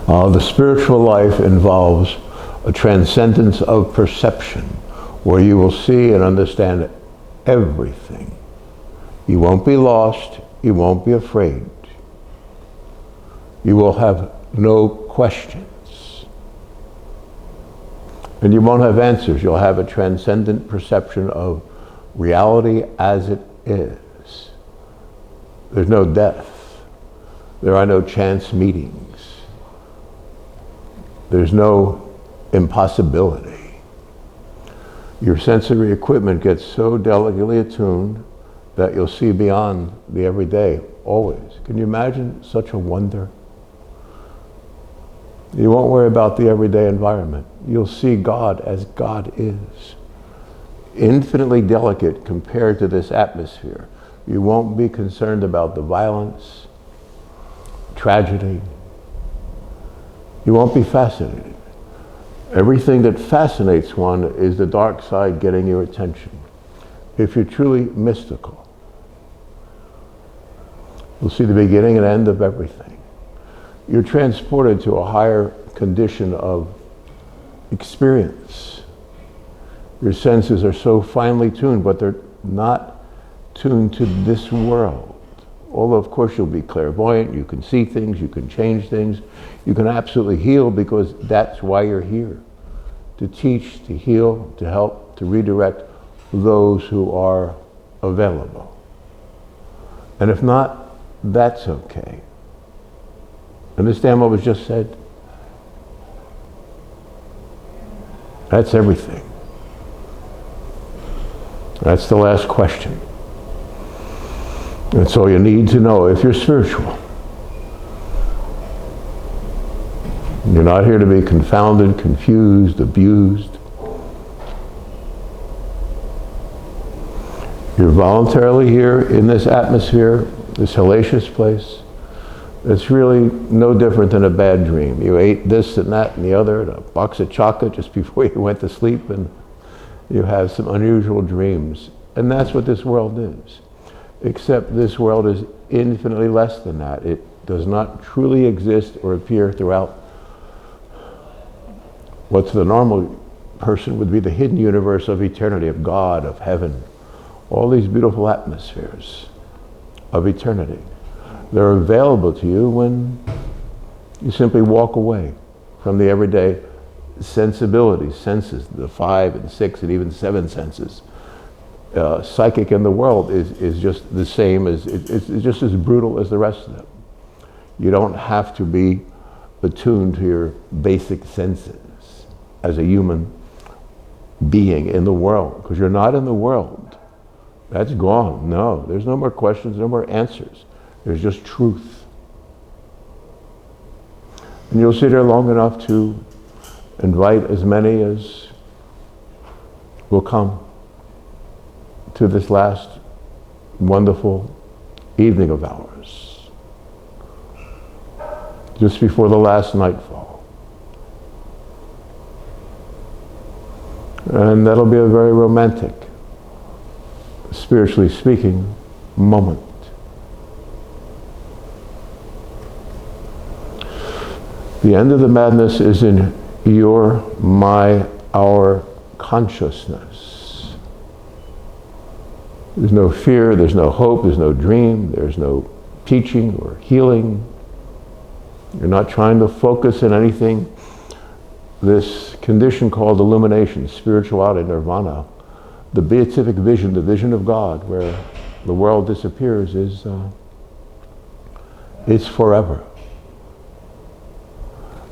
The spiritual life involves a transcendence of perception, where you will see and understand everything. You won't be lost, you won't be afraid. You will have no questions. And you won't have answers. You'll have a transcendent perception of reality as it is. There's no death. There are no chance meetings. There's no impossibility. Your sensory equipment gets so delicately attuned that you'll see beyond the everyday, always. Can you imagine such a wonder? You won't worry about the everyday environment. You'll see God as God is. Infinitely delicate compared to this atmosphere. You won't be concerned about the violence, tragedy. You won't be fascinated. Everything that fascinates one is the dark side getting your attention. If you're truly mystical, you'll see the beginning and end of everything. You're transported to a higher condition of experience. Your senses are so finely tuned, but they're not tuned to this world. Although, of course, you'll be clairvoyant, you can see things, you can change things, you can absolutely heal, because that's why you're here. To teach, to heal, to help, to redirect those who are available. And if not, that's okay. Understand what was just said? That's everything. That's the last question. That's all you need to know if you're spiritual. You're not here to be confounded, confused, abused. You're voluntarily here in this atmosphere, this hellacious place. It's really no different than a bad dream. You ate this and that and the other, and a box of chocolate just before you went to sleep, and you have some unusual dreams. And that's what this world is. Except this world is infinitely less than that. It does not truly exist or appear throughout what to the normal person would be the hidden universe of eternity, of God, of heaven. All these beautiful atmospheres of eternity. They're available to you when you simply walk away from the everyday sensibilities, senses, the 5 and 6 and even 7 senses. Psychic in the world is just the same as, it's just as brutal as the rest of them. You don't have to be attuned to your basic senses as a human being in the world, because you're not in the world. That's gone. No, there's no more questions, no more answers. There's just truth. And you'll sit there long enough to invite as many as will come to this last wonderful evening of ours, just before the last nightfall. And that'll be a very romantic, spiritually speaking, moment. The end of the madness is in your, my, our consciousness. There's no fear, there's no hope, there's no dream, there's no teaching or healing. You're not trying to focus on anything. This condition called illumination, spirituality, nirvana, the beatific vision, the vision of God, where the world disappears, is it's forever.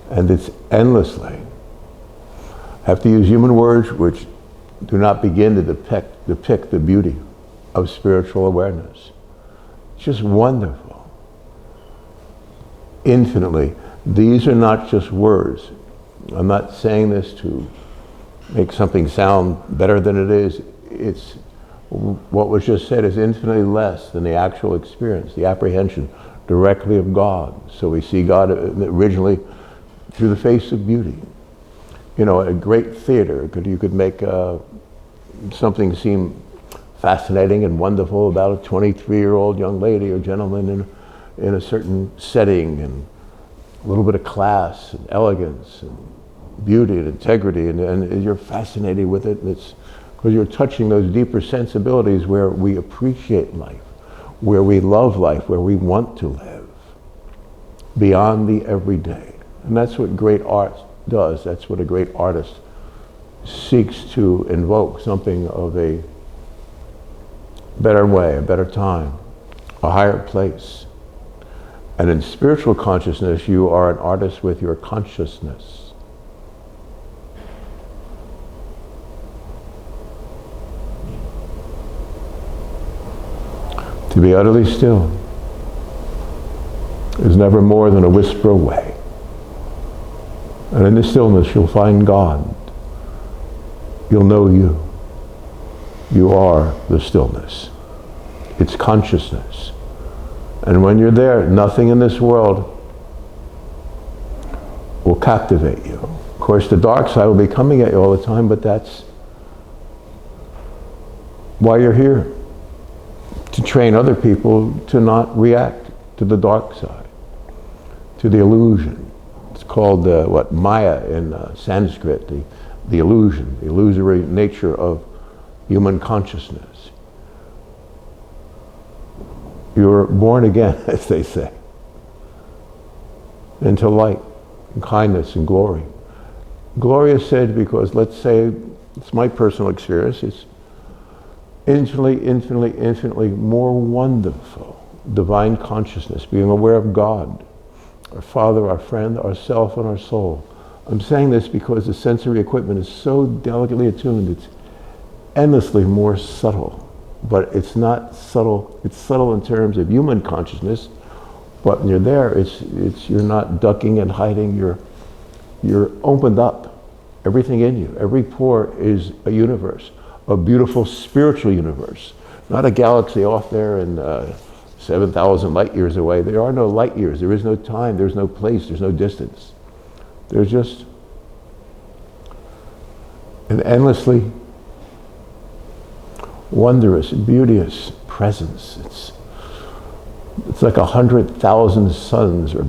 And it's endlessly. I have to use human words which do not begin to depict the beauty of spiritual awareness. It's just wonderful. Infinitely. These are not just words. I'm not saying this to make something sound better than it is. It's what was just said is infinitely less than the actual experience, the apprehension directly of God. So we see God originally through the face of beauty. You know, a great theater, you could make something seem fascinating and wonderful about a 23-year-old young lady or gentleman in a certain setting, and a little bit of class and elegance and beauty and integrity, and you're fascinated with it. And it's because you're touching those deeper sensibilities where we appreciate life, where we love life, where we want to live, beyond the everyday. And that's what great art does. That's what a great artist seeks to invoke, something of a better way, a better time, a higher place. And in spiritual consciousness, you are an artist with your consciousness. To be utterly still is never more than a whisper away. And in the stillness, you'll find God. You'll know you. You are the stillness. It's consciousness. And when you're there, nothing in this world will captivate you. Of course, the dark side will be coming at you all the time, but that's why you're here. To train other people to not react to the dark side, to the illusion. It's called Maya in Sanskrit, the illusion, the illusory nature of human consciousness. You're born again, as they say, into light and kindness and glory. Glory is said because, let's say, it's my personal experience, it's infinitely more wonderful. Divine consciousness, being aware of God, our Father, our friend, ourself, and our soul. I'm saying this because the sensory equipment is so delicately attuned, it's endlessly more subtle. But it's not subtle, it's subtle in terms of human consciousness, but when you're there, you're not ducking and hiding, you're opened up. Everything in you, every pore is a universe, a beautiful spiritual universe, not a galaxy off there in 7,000 light years away. There are no light years, there is no time, there's no place, there's no distance. There's just an endlessly wondrous, beauteous presence. It's like 100,000 suns are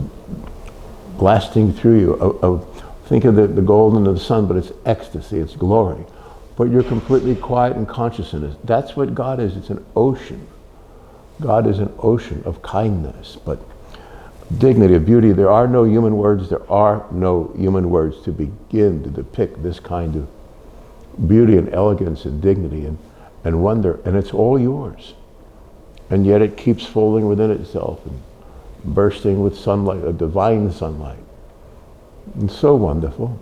blasting through you. Think of the golden of the sun, but it's ecstasy, it's glory. But you're completely quiet and conscious in it. That's what God is. It's an ocean. God is an ocean of kindness, but dignity, of beauty. There are no human words. There are no human words to begin to depict this kind of beauty and elegance and dignity and wonder. And it's all yours. And yet it keeps folding within itself and bursting with sunlight, a divine sunlight. And so wonderful.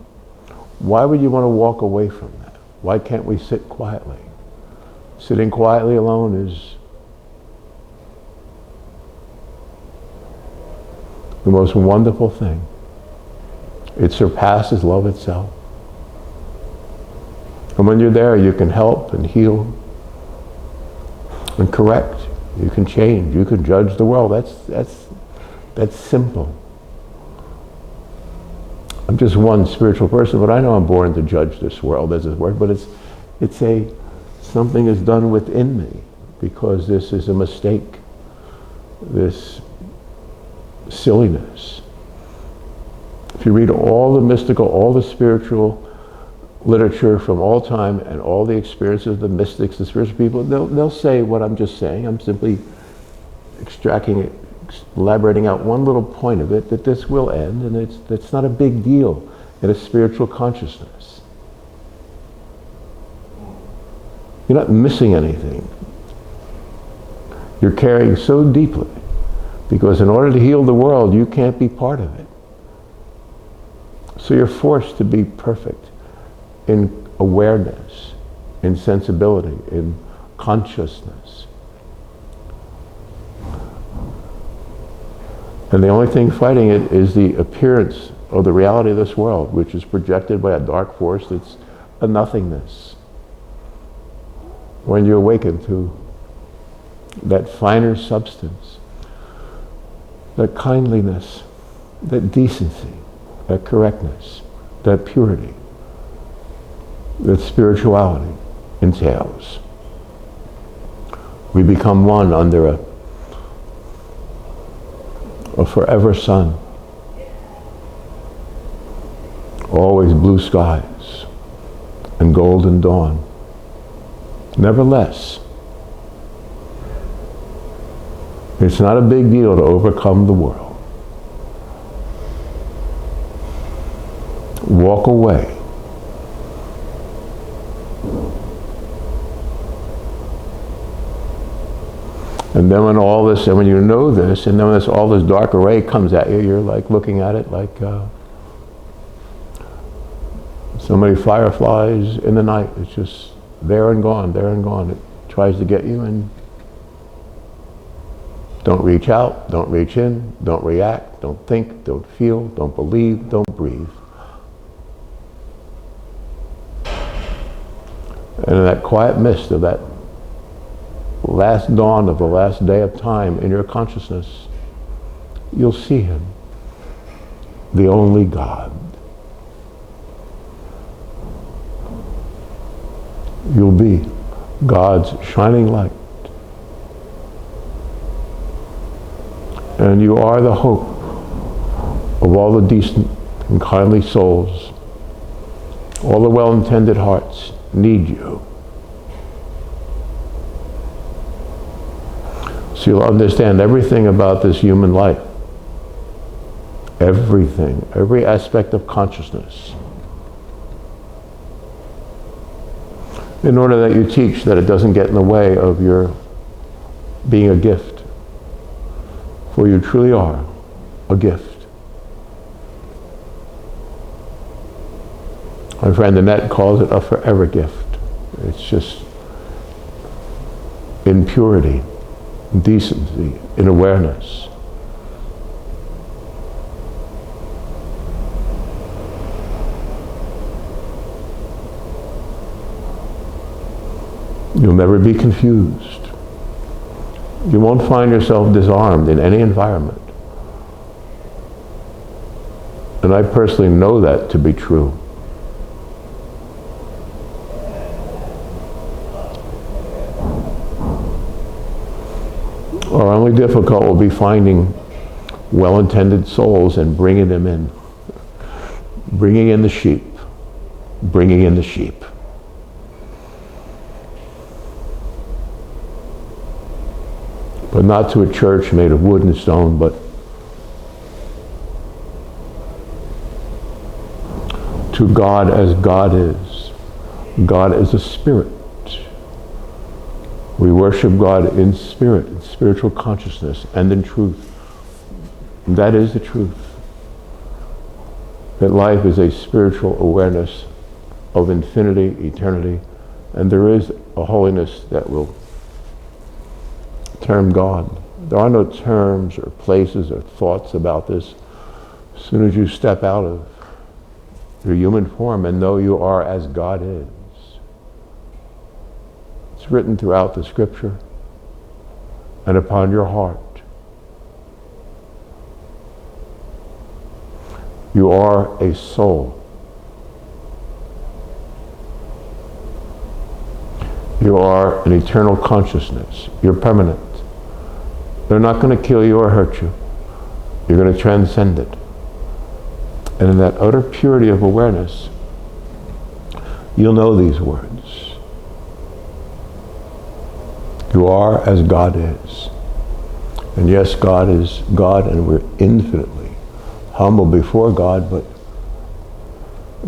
Why would you want to walk away from that? Why can't we sit quietly? Sitting quietly alone is the most wonderful thing. It surpasses love itself. And when you're there, you can help and heal and correct. You can change. You can judge the world. That's simple. I'm just one spiritual person, but I know I'm born to judge this world, as it were. But something is done within me because this is a mistake. This silliness. If you read all the mystical, all the spiritual literature from all time and all the experiences of the mystics, the spiritual people, they'll say what I'm just saying. I'm simply extracting it, elaborating out one little point of it, that this will end, and it's not a big deal in a spiritual consciousness. You're not missing anything. You're caring so deeply, because in order to heal the world, you can't be part of it. So you're forced to be perfect in awareness, in sensibility, in consciousness. And the only thing fighting it is the appearance of the reality of this world, which is projected by a dark force that's a nothingness. When you awaken to that finer substance, that kindliness, that decency, that correctness, that purity, that spirituality entails, we become one under a forever sun. always blue skies and golden dawn. Never less. It's not a big deal to overcome the world. Walk away. And then when all this, and when you know this, and then when all this dark array comes at you, you're like looking at it like so many fireflies in the night. It's just there and gone, there and gone. It tries to get you, and don't reach out, don't reach in, don't react, don't think, don't feel, don't believe, don't breathe. And in that quiet mist of that last dawn of the last day of time in your consciousness, you'll see him, the only God. You'll be God's shining light. And you are the hope of all the decent and kindly souls. All the well-intended hearts need you. So you'll understand everything about this human life. Everything, every aspect of consciousness. In order that you teach that it doesn't get in the way of your being a gift. For you truly are a gift. My friend Annette calls it a forever gift. It's just in purity, in decency, in awareness. You'll never be confused. You won't find yourself disarmed in any environment. And I personally know that to be true. Our only difficult will be finding well-intended souls and bringing them in. Bringing in the sheep. Bringing in the sheep. But not to a church made of wood and stone, but to God as God is. God is a spirit. We worship God in spirit, in spiritual consciousness, and in truth. And that is the truth. That life is a spiritual awareness of infinity, eternity, and there is a holiness that will term God. There are no terms or places or thoughts about this. As soon as you step out of your human form and know you are as God is. It's written throughout the scripture and upon your heart. You are a soul. You are an eternal consciousness. You're permanent. They're not going to kill you or hurt you. You're going to transcend it. And in that utter purity of awareness, you'll know these words. You are as God is. And yes, God is God, and we're infinitely humble before God, but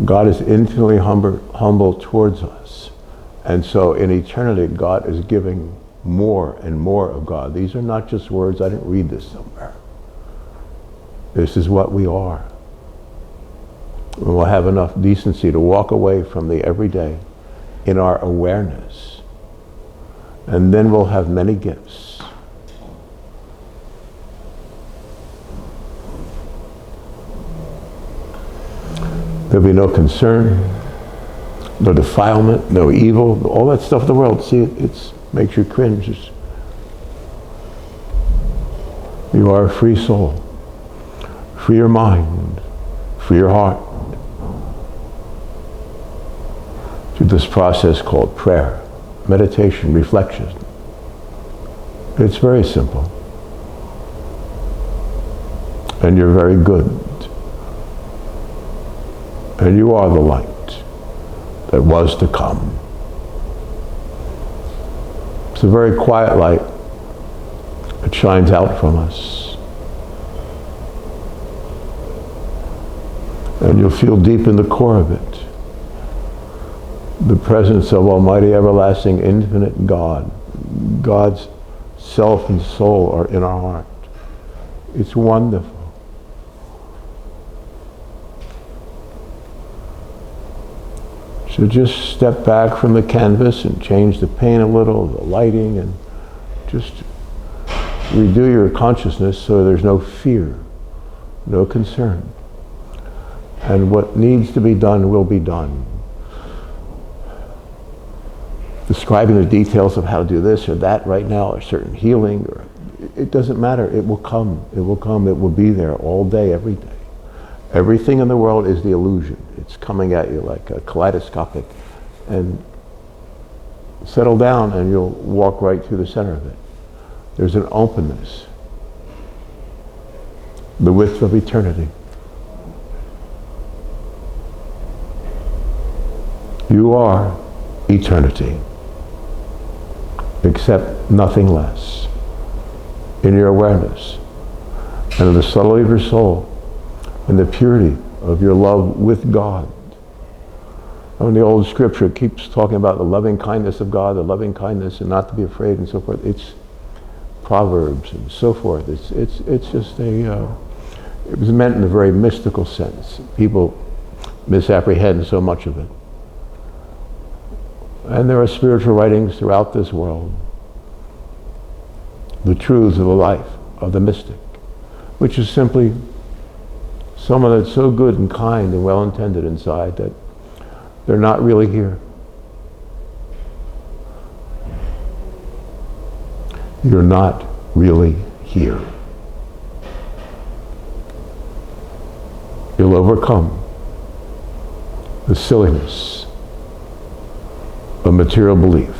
God is infinitely humble towards us. And so in eternity, God is giving more and more of God. These are not just words. I didn't read this somewhere. This is what we are. And we'll have enough decency to walk away from the everyday in our awareness. And then we'll have many gifts. There'll be no concern, no defilement, no evil, all that stuff in the world. See, it makes you cringe. You are a free soul. Free your mind, free your heart. Through this process called prayer, meditation, reflection. It's very simple. And you're very good. And you are the light that was to come. It's a very quiet light. It shines out from us. And you'll feel deep in the core of it the presence of Almighty, everlasting, infinite God. God's self and soul are in our heart. It's wonderful. So just step back from the canvas and change the paint a little, the lighting, and just redo your consciousness so there's no fear, no concern. And what needs to be done will be done. Describing the details of how to do this or that right now, or certain healing, or it doesn't matter. It will come. It will come. It will be there all day, every day. Everything in the world is the illusion. It's coming at you like a kaleidoscopic. And settle down and you'll walk right through the center of it. There's an openness. The width of eternity. You are eternity, except nothing less. In your awareness, and in the subtlety of your soul, and the purity of your love with God. And the old scripture keeps talking about the loving kindness of God, the loving kindness, and not to be afraid, and so forth. It's Proverbs and so forth. It's just a. It was meant in a very mystical sense. People misapprehend so much of it. And there are spiritual writings throughout this world. The truths of the life of the mystic, which is simply someone that's so good and kind and well-intended inside that they're not really here. You're not really here. You'll overcome the silliness of material belief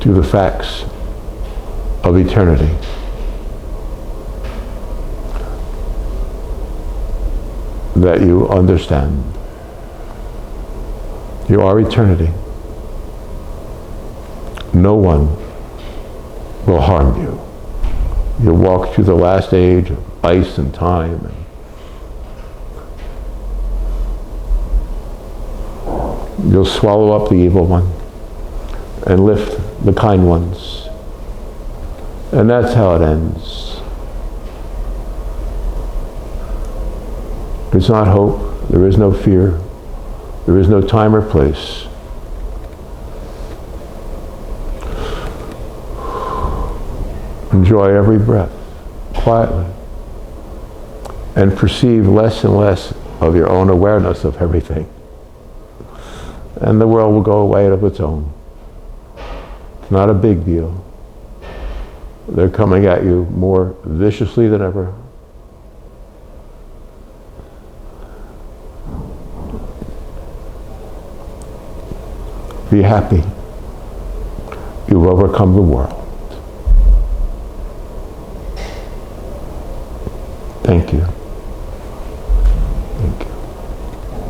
to the facts of eternity. That you understand. You are eternity. No one will harm you. You'll walk through the last age of ice and time. And you'll swallow up the evil one and lift the kind ones. And that's how it ends. There's not hope. There is no fear. There is no time or place. Enjoy every breath quietly and perceive less and less of your own awareness of everything. And the world will go away of its own. It's not a big deal. They're coming at you more viciously than ever. Be happy. You've overcome the world. Thank you.